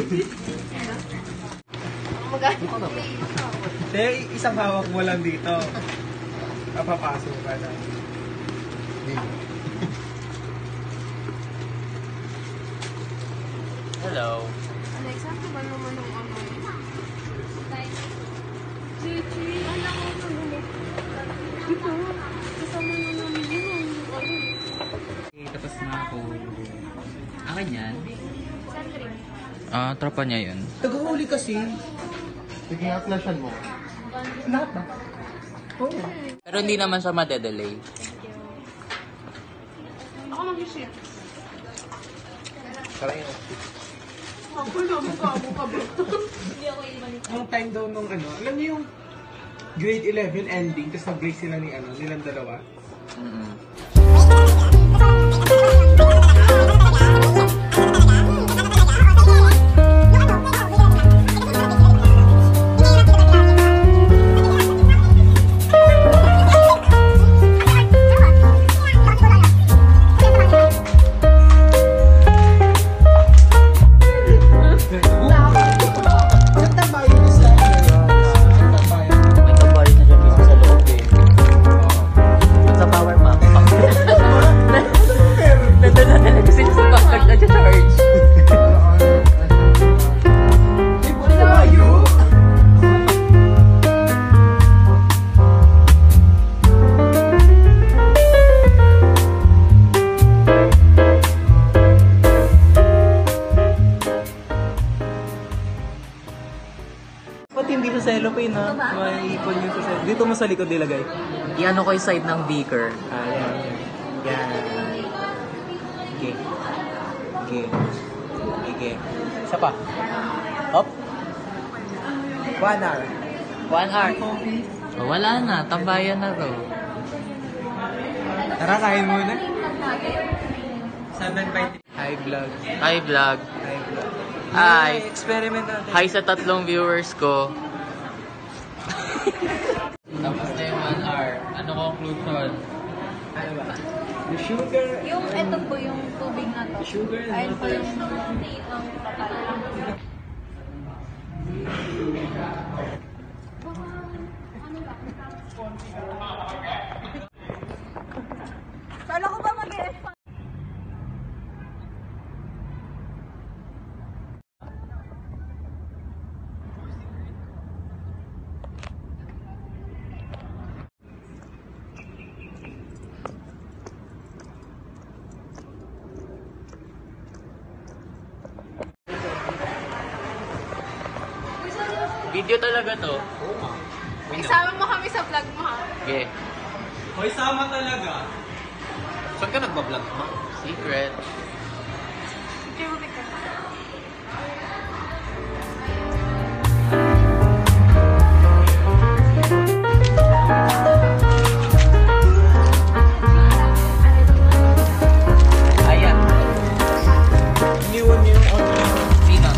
Hindi, isang hawak mo lang dito. Kapapasok ka na. Hello. Alexa, ano ba naman yung ano? Chichi, alam ko na naman. Dito, kasama na namin yun. Tapos na ako. Akin yan? Sandri. Tropa niya yun. Taga-huli kasi. Sige nga, flashan mo. Lahat ba? Oo. Pero hindi naman siya madedelay. Ako mag-ship. Tara yun. Ako na, mukha mo ka ba? Hindi ako ibalik. Ang time daw nung ano, alam niyo yung grade 11 ending, tapos nag-break sila ni ano, nilang dalawa. Ba't hindi sa cellophane ha? May ipon yung sa cellophane. Dito mo sa likod nilagay. Iano ko yung side ng beaker. Yan. Yan. Okay. Okay. Okay. Isa pa. Hop. 1 hour. 1 hour. Oh, wala na. Tambayan na to. Tara, kain muna. 7:20. Hi vlog. Hi vlog. Hi vlog. Hi. Experiment natin. Hi sa 3 viewers ko. Tapos na yung 1 hour. Ano conclusion? Ano ba? The sugar. Yung ito po yung tubig na to. Sugar and Ayun po water. yung kapal. Kala ko ba mag-e-F? Video talaga to. Isama mo kami sa vlog mo ha. Okay. Hoy, sama talaga. Saan ka nagbablog mo? Secret. Ayan. Iniwan niyo yung ano. Sino?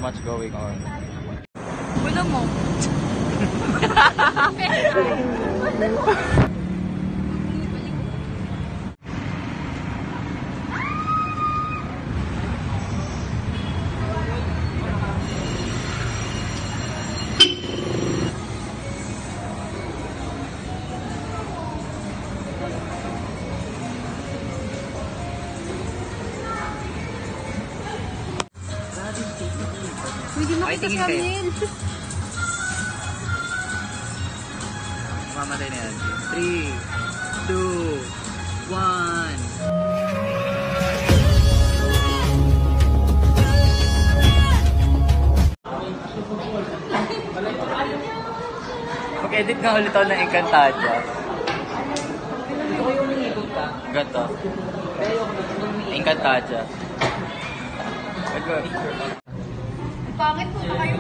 much going on. Wala mo. Hindi makita tingin sa kayo. amin. Mamatay na yan. 3, 2, 1. Mag-edit nga ulit ako ng Encantadia. Gato. Encantadia. Pangit po na kayo.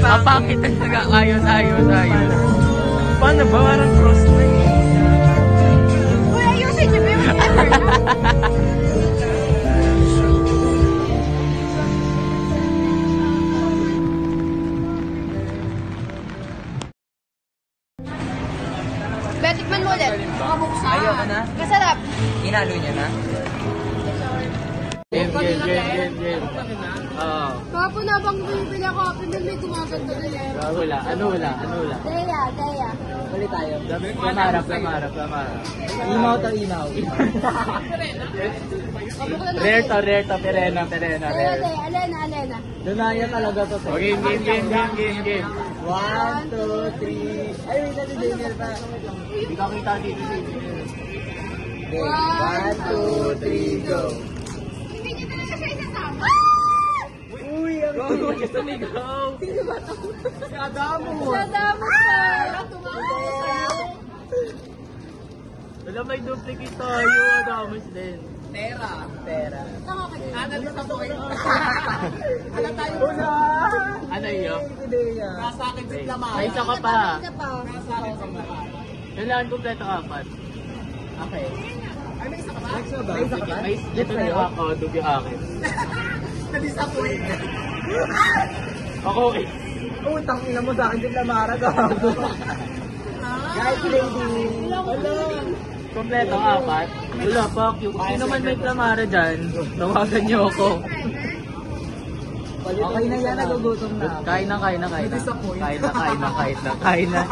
Ang pangit talaga. Ayos. Paano ba? Parang cross na eh. Uy, ayusin niyo ba yung camera? Betikman mo ulit. Makabuksan. Ayoko na. Masarap. Inalo niya na? Game. Oo. Kapag nabang bumibili ako, pinili gumaganda din eh. Wala. Ano wala? Daya. Bali tayo. Lamarap. Imaw to imaw. Rare to. Perena. Daya. Alena. Dunaya talaga to. Okay, game. 1, 2, 3. Ay, wait natin, Daniel pa. Hindi ka kita dito sa engineer. Okay, 1, 2, 3, go. Hindi niyo talaga siya isasama. Uy, ang gusto ni Go. Sino ba ito? Si Adamo. Nadamo ka. Wala, may duplicate tayo. Adamos din. Tera. Ano sa to kayo? Ano tayo? Una! Ano yun? Nasa akin si Lamar. May isa ka pa. Kailangan kompleto 4. Okay. Ay, may isa ka ba? May isa ka ba? May ito na yung ako, dugi akin. Na-disappoint. Ako eh. Utang ina mo sa akin si Lamara. Guys, lady. Kompleto 4. Wala, fuck you. Kung sino man may Clamara dyan, tawagan niyo ako. Okay na yan, nagugutom na. Kain na. Kain na.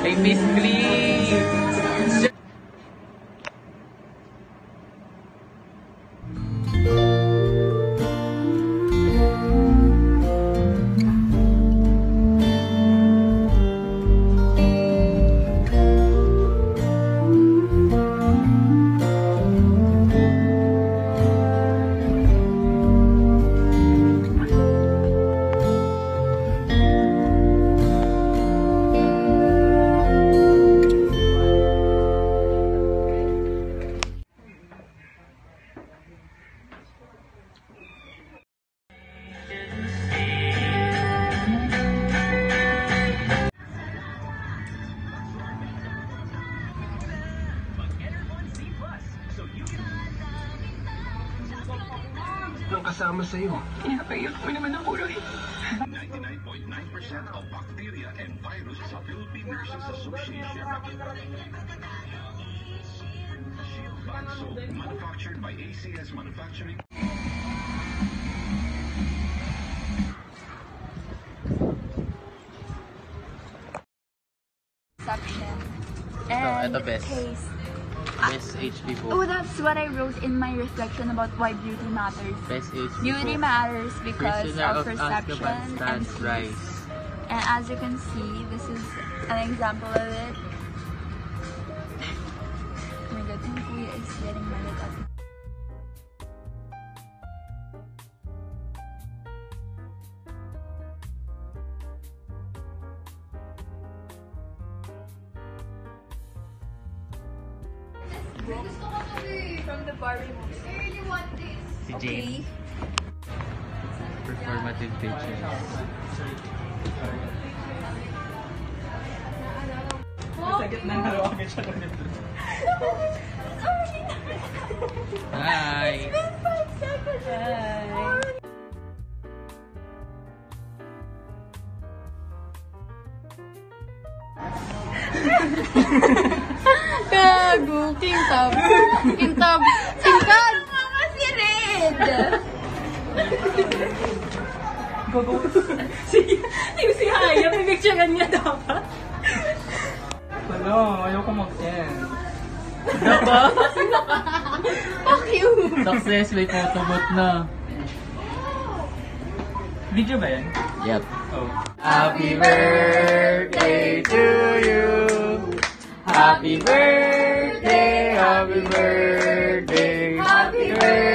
Hey, Miss Glee! Ang kasama sa'yo. 99.9% of bacteria and virus sa Philippine Nurses Association. Shield Bath Soap, manufactured by ACS Manufacturing. Suction. Ito to, and best. taste. Best HB po. Oh, that's what I wrote in my reflection about why beauty matters. Best HB Beauty po. matters because Prisoner of perception Azkaban and stands peace. rise. And as you can see, this is an example of it. Oh my god, yung kuya is getting mad at us. From the Barbie movie. I really want this. Si Jane. Performative pictures. Sa gitna na rawagin siya ng nito. Hi! It's been 5 seconds. Gago, kintab. Kintab. Kintab. Kasi red. Si Haya, pipicturean niya dapat. Wala, ayoko mag-end. Fuck you. Success, may photobot na. Video ba yan? Yep. Oh. Happy birthday to you. Happy birthday, happy birthday, happy birthday.